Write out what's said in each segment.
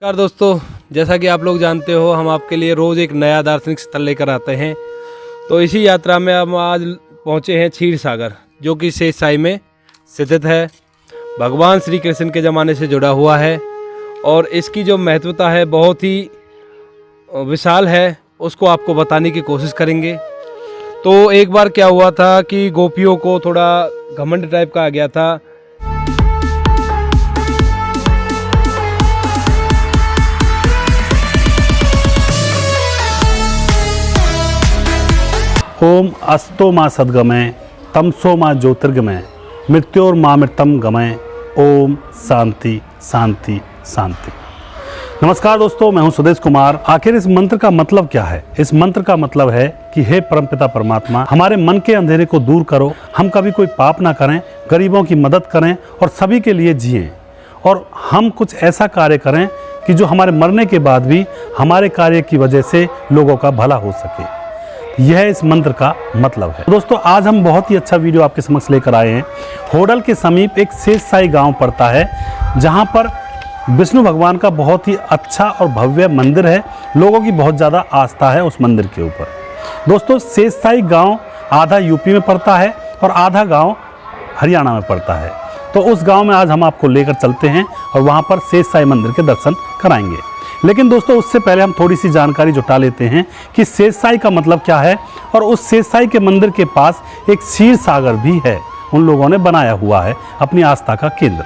नमस्कार दोस्तों, जैसा कि आप लोग जानते हो हम आपके लिए रोज़ एक नया दार्शनिक स्थल लेकर आते हैं। तो इसी यात्रा में हम आज पहुँचे हैं क्षीर सागर, जो कि शेषशाही में स्थित है। भगवान श्री कृष्ण के ज़माने से जुड़ा हुआ है और इसकी जो महत्वता है बहुत ही विशाल है, उसको आपको बताने की कोशिश करेंगे। तो एक बार क्या हुआ था कि गोपियों को थोड़ा घमंड टाइप का आ गया था। ओम अस्तो माँ सद्गमय तमसो माँ ज्योतिर्गमय मृत्योर मामृतम गमय। ओम शांति शांति शांति। नमस्कार दोस्तों, मैं हूं सुदेश कुमार। आखिर इस मंत्र का मतलब क्या है? इस मंत्र का मतलब है कि हे परमपिता परमात्मा, हमारे मन के अंधेरे को दूर करो। हम कभी कोई पाप ना करें, गरीबों की मदद करें और सभी के लिए जिएं। और हम कुछ ऐसा कार्य करें कि जो हमारे मरने के बाद भी हमारे कार्य की वजह से लोगों का भला हो सके। यह इस मंत्र का मतलब है। दोस्तों, आज हम बहुत ही अच्छा वीडियो आपके समक्ष लेकर आए हैं। होडल के समीप एक शेषशाही गांव पड़ता है, जहां पर विष्णु भगवान का बहुत ही अच्छा और भव्य मंदिर है। लोगों की बहुत ज़्यादा आस्था है उस मंदिर के ऊपर। दोस्तों, शेषशाही गांव आधा यूपी में पड़ता है और आधा गांव हरियाणा में पड़ता है। तो उस गांव में आज हम आपको लेकर चलते हैं और वहां पर शेषशाही मंदिर के दर्शन कराएंगे। लेकिन दोस्तों, उससे पहले हम थोड़ी सी जानकारी जुटा लेते हैं कि शेषशाही का मतलब क्या है। और उस शेषशाही के मंदिर के पास एक क्षीर सागर भी है, उन लोगों ने बनाया हुआ है अपनी आस्था का केंद्र।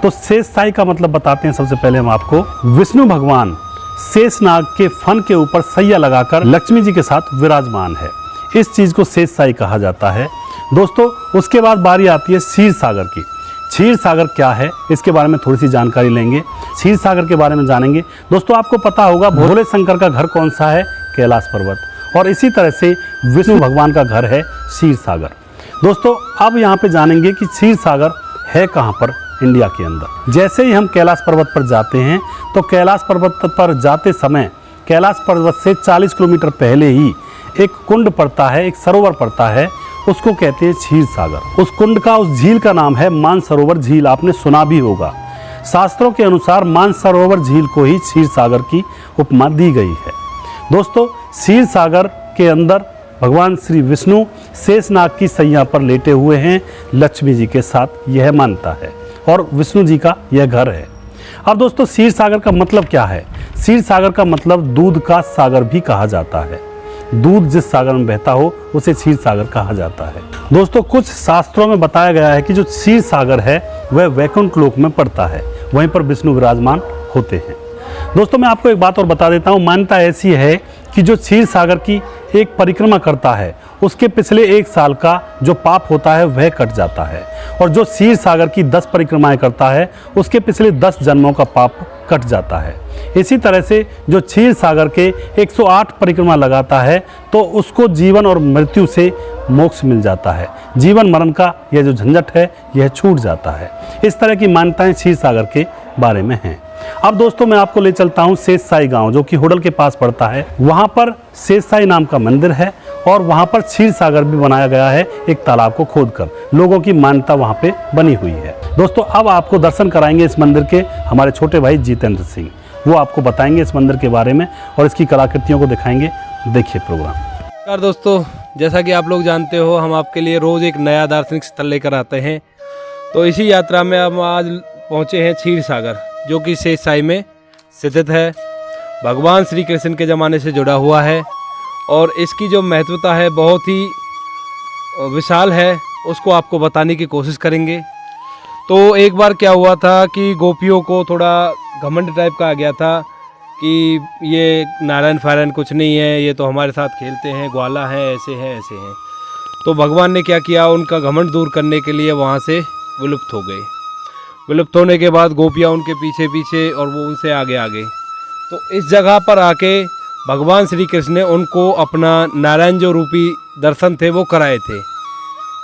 तो शेषशाही का मतलब बताते हैं। सबसे पहले हम आपको, विष्णु भगवान शेषनाग के फन के ऊपर सैया लगाकर लक्ष्मी जी के साथ विराजमान है। इस चीज को शेषशाही कहा जाता है। दोस्तों, उसके बाद बारी आती है क्षीर सागर की। क्षीर सागर क्या है, इसके बारे में थोड़ी सी जानकारी लेंगे। क्षीर सागर के बारे में जानेंगे। दोस्तों, आपको पता होगा भोले शंकर का घर कौन सा है? कैलाश पर्वत। और इसी तरह से विष्णु भगवान का घर है क्षीर सागर। दोस्तों, अब यहाँ पे जानेंगे कि क्षीर सागर है कहाँ पर इंडिया के अंदर। जैसे ही हम कैलाश पर्वत पर जाते हैं तो कैलाश पर्वत पर जाते समय कैलाश पर्वत से 40 किलोमीटर पहले ही एक कुंड पड़ता है, एक सरोवर पड़ता है, उसको कहते हैं क्षीर सागर। उस कुंड का, उस झील का नाम है मानसरोवर झील। आपने सुना भी होगा। शास्त्रों के अनुसार मानसरोवर झील को ही क्षीर सागर की उपमा दी गई है। दोस्तों, क्षीर सागर के अंदर भगवान श्री विष्णु शेषनाग की सैया पर लेटे हुए हैं लक्ष्मी जी के साथ, यह मानता है। और विष्णु जी का यह घर है। अब दोस्तों, क्षीर सागर का मतलब क्या है? क्षीर सागर का मतलब दूध का सागर भी कहा जाता है। दूध जिस सागर में बहता हो उसे क्षीर सागर कहा जाता है। दोस्तों, कुछ शास्त्रों में बताया गया है कि जो क्षीर सागर है वह वैकुंठ लोक में पड़ता है, वहीं पर विष्णु विराजमान होते हैं। दोस्तों, मैं आपको एक बात और बता देता हूँ। मान्यता ऐसी है कि जो क्षीर सागर की एक परिक्रमा करता है, उसके पिछले 1 साल का जो पाप होता है वह कट जाता है। और जो क्षीर सागर की 10 परिक्रमाएं करता है, उसके पिछले 10 जन्मों का पाप कट जाता है। इसी तरह से जो क्षीर सागर के 108 परिक्रमा लगाता है तो उसको जीवन और मृत्यु से मोक्ष मिल जाता है। जीवन मरण का यह जो झंझट है यह छूट जाता है। इस तरह की मान्यताएं क्षीर सागर के बारे में हैं। अब दोस्तों, मैं आपको ले चलता हूं शेषशाही गांव, जो कि होडल के पास पड़ता है। वहां पर शेषशाही नाम का मंदिर है और वहां पर क्षीर सागर भी बनाया गया है, एक तालाब को खोदकर। लोगों की मान्यता वहां पे बनी हुई है। दोस्तों, अब आपको दर्शन कराएंगे इस मंदिर के हमारे छोटे भाई जितेंद्र सिंह। वो आपको बताएंगे इस मंदिर के बारे में और इसकी कलाकृतियों को दिखाएंगे। देखिए प्रोग्राम। नमस्कार दोस्तों, जैसा कि आप लोग जानते हो हम आपके लिए रोज़ एक नया दार्शनिक स्थल लेकर आते हैं। तो इसी यात्रा में हम आज पहुँचे हैं क्षीर सागर, जो कि शेषशाही में स्थित है। भगवान श्री कृष्ण के ज़माने से जुड़ा हुआ है और इसकी जो महत्वता है बहुत ही विशाल है, उसको आपको बताने की कोशिश करेंगे। तो एक बार क्या हुआ था कि गोपियों को थोड़ा घमंड टाइप का आ गया था कि ये नारायण फारायण कुछ नहीं है, ये तो हमारे साथ खेलते हैं, ग्वाला है, ऐसे हैं ऐसे हैं। तो भगवान ने क्या किया, उनका घमंड दूर करने के लिए वहाँ से विलुप्त हो गए। विलुप्त होने के बाद गोपियाँ उनके पीछे पीछे और वो उनसे आगे आगे। तो इस जगह पर आके भगवान श्री कृष्ण ने उनको अपना नारायण जो रूपी दर्शन थे वो कराए थे।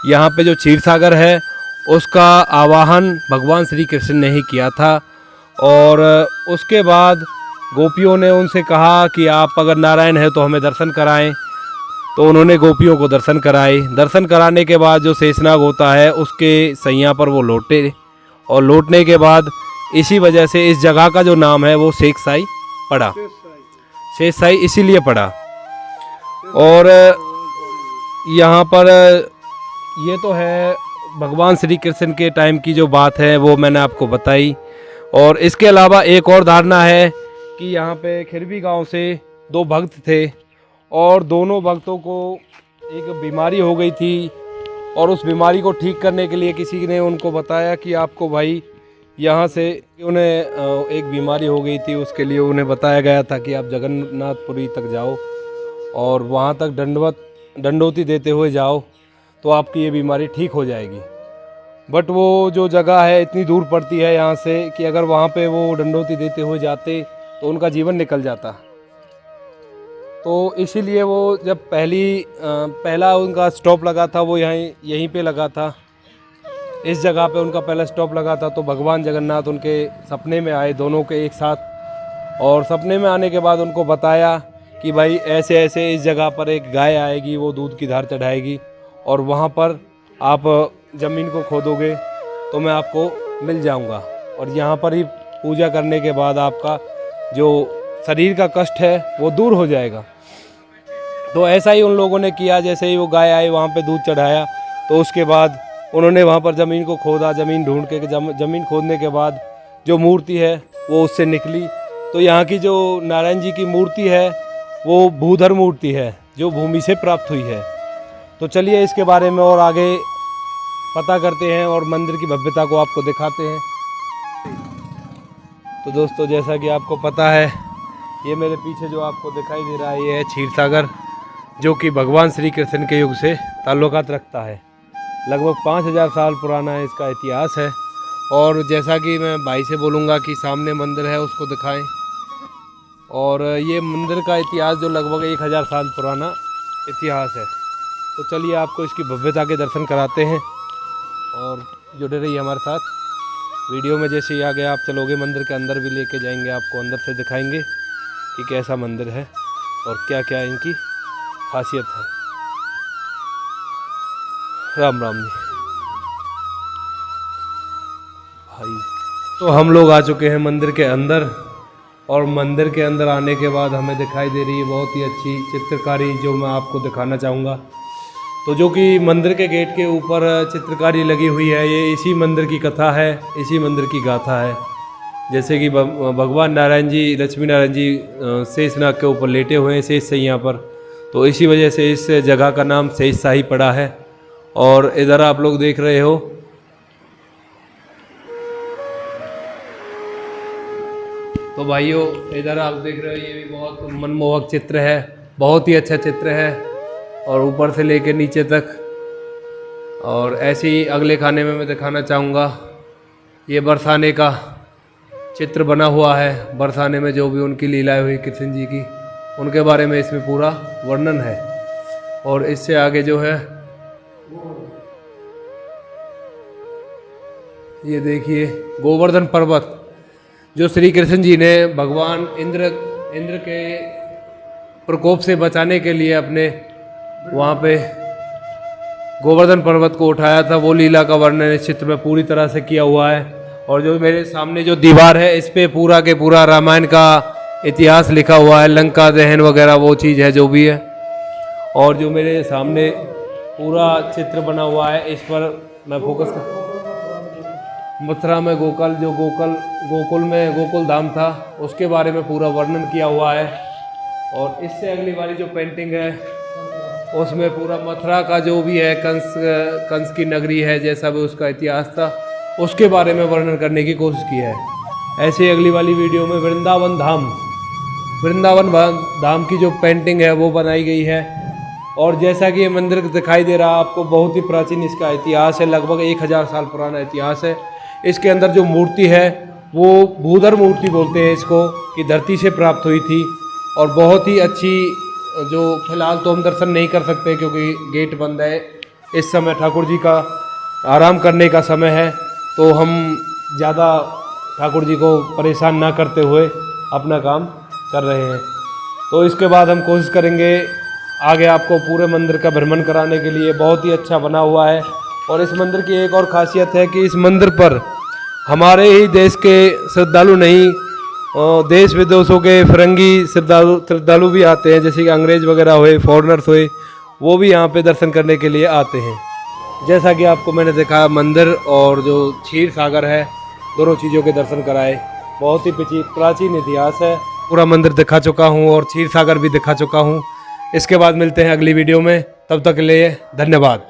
यहाँ पे जो क्षीर सागर है उसका आवाहन भगवान श्री कृष्ण ने ही किया था। और उसके बाद गोपियों ने उनसे कहा कि आप अगर नारायण हैं तो हमें दर्शन कराएं। तो उन्होंने गोपियों को दर्शन कराए। दर्शन कराने के बाद जो शेषनाग होता है उसके सैया पर वो लौटे और लौटने के बाद इसी वजह से इस जगह का जो नाम है वो शेख साई पड़ा, शेख साई इसीलिए पड़ा। और यहाँ पर ये तो है भगवान श्री कृष्ण के टाइम की जो बात है वो मैंने आपको बताई। और इसके अलावा एक और धारणा है कि यहाँ पे खिरवी गांव से 2 भक्त थे और दोनों भक्तों को एक बीमारी हो गई थी और उस बीमारी को ठीक करने के लिए किसी ने उनको बताया कि आपको भाई यहाँ से, उन्हें एक बीमारी हो गई थी, उसके लिए उन्हें बताया गया था कि आप जगन्नाथपुरी तक जाओ और वहाँ तक दंडोती देते हुए जाओ तो आपकी ये बीमारी ठीक हो जाएगी। बट वो जो जगह है इतनी दूर पड़ती है यहाँ से कि अगर वहाँ पे वो दंडोती देते हुए जाते तो उनका जीवन निकल जाता। तो इसीलिए वो जब पहला उनका स्टॉप लगा था वो यहीं पे लगा था, इस जगह पे उनका पहला स्टॉप लगा था। तो भगवान जगन्नाथ उनके सपने में आए दोनों के एक साथ, और सपने में आने के बाद उनको बताया कि भाई ऐसे ऐसे इस जगह पर एक गाय आएगी, वो दूध की धार चढ़ाएगी और वहाँ पर आप ज़मीन को खोदोगे तो मैं आपको मिल जाऊँगा और यहाँ पर ही पूजा करने के बाद आपका जो शरीर का कष्ट है वो दूर हो जाएगा। तो ऐसा ही उन लोगों ने किया। जैसे ही वो गाय आई वहाँ पे दूध चढ़ाया तो उसके बाद उन्होंने वहाँ पर ज़मीन को खोदा, ज़मीन ढूंढ के ज़मीन खोदने के बाद जो मूर्ति है वो उससे निकली। तो यहाँ की जो नारायण जी की मूर्ति है वो भूधर मूर्ति है जो भूमि से प्राप्त हुई है। तो चलिए इसके बारे में और आगे पता करते हैं और मंदिर की भव्यता को आपको दिखाते हैं। तो दोस्तों जैसा कि आपको पता है ये मेरे पीछे जो आपको दिखाई दे रहा है ये है क्षीर सागर, जो कि भगवान श्री कृष्ण के युग से ताल्लुकात रखता है। लगभग 5000 साल पुराना है इसका इतिहास है। और जैसा कि मैं भाई से बोलूँगा कि सामने मंदिर है उसको दिखाएं। और ये मंदिर का इतिहास जो लगभग 1000 साल पुराना इतिहास है। तो चलिए आपको इसकी भव्यता के दर्शन कराते हैं और जुड़े रहिए हमारे साथ। वीडियो में जैसे ही आगे आप चलोगे मंदिर के अंदर भी लेके जाएंगे, आपको अंदर से दिखाएंगे कि कैसा मंदिर है और क्या क्या इनकी खासियत है। राम राम जी भाई। तो हम लोग आ चुके हैं मंदिर के अंदर और मंदिर के अंदर आने के बाद हमें दिखाई दे रही है बहुत ही अच्छी चित्रकारी जो मैं आपको दिखाना चाहूँगा। तो जो कि मंदिर के गेट के ऊपर चित्रकारी लगी हुई है, ये इसी मंदिर की कथा है, इसी मंदिर की गाथा है। जैसे कि भगवान नारायण जी, लक्ष्मी नारायण जी शेषनाग के ऊपर लेटे हुए हैं, शेष सैया पर। तो इसी वजह से इस जगह का नाम शेष शाही पड़ा है। और इधर आप लोग देख रहे हो तो भाइयों, इधर आप देख रहे हो ये भी बहुत मनमोहक चित्र है, बहुत ही अच्छा चित्र है और ऊपर से लेकर नीचे तक। और ऐसे ही अगले खाने में मैं दिखाना चाहूँगा, ये बरसाने का चित्र बना हुआ है। बरसाने में जो भी उनकी लीलाएं हुई कृष्ण जी की, उनके बारे में इसमें पूरा वर्णन है। और इससे आगे जो है ये देखिए गोवर्धन पर्वत, जो श्री कृष्ण जी ने भगवान इंद्र के प्रकोप से बचाने के लिए अपने वहाँ पे गोवर्धन पर्वत को उठाया था, वो लीला का वर्णन इस चित्र में पूरी तरह से किया हुआ है। और जो मेरे सामने जो दीवार है इस पे पूरा के पूरा रामायण का इतिहास लिखा हुआ है, लंका दहन वगैरह वो चीज़ है जो भी है। और जो मेरे सामने पूरा चित्र बना हुआ है इस पर मैं फोकस कर, मथुरा में गोकुल में गोकुल धाम था, उसके बारे में पूरा वर्णन किया हुआ है। और इससे अगली वाली जो पेंटिंग है उसमें पूरा मथुरा का जो भी है, कंस की नगरी है, जैसा भी उसका इतिहास था उसके बारे में वर्णन करने की कोशिश की है। ऐसे ही अगली वाली वीडियो में वृंदावन धाम की जो पेंटिंग है वो बनाई गई है। और जैसा कि ये मंदिर दिखाई दे रहा है आपको, बहुत ही प्राचीन इसका इतिहास है, लगभग 1000 साल पुराना इतिहास है। इसके अंदर जो मूर्ति है वो भूधर मूर्ति बोलते हैं इसको, कि धरती से प्राप्त हुई थी और बहुत ही अच्छी, जो फिलहाल तो हम दर्शन नहीं कर सकते क्योंकि गेट बंद है। इस समय ठाकुर जी का आराम करने का समय है, तो हम ज़्यादा ठाकुर जी को परेशान ना करते हुए अपना काम कर रहे हैं। तो इसके बाद हम कोशिश करेंगे आगे आपको पूरे मंदिर का भ्रमण कराने के लिए। बहुत ही अच्छा बना हुआ है। और इस मंदिर की एक और खासियत है कि इस मंदिर पर हमारे ही देश के श्रद्धालु नहीं, देश विदेशों के फिरंगी श्रद्धालु भी आते हैं, जैसे कि अंग्रेज वगैरह हुए, फॉरेनर्स हुए, वो भी यहाँ पे दर्शन करने के लिए आते हैं। जैसा कि आपको मैंने देखा मंदिर और जो क्षीर सागर है, दोनों चीज़ों के दर्शन कराए। बहुत ही प्राचीन इतिहास है। पूरा मंदिर दिखा चुका हूँ और क्षीर सागर भी दिखा चुका हूँ। इसके बाद मिलते हैं अगली वीडियो में, तब तक के लिए धन्यवाद।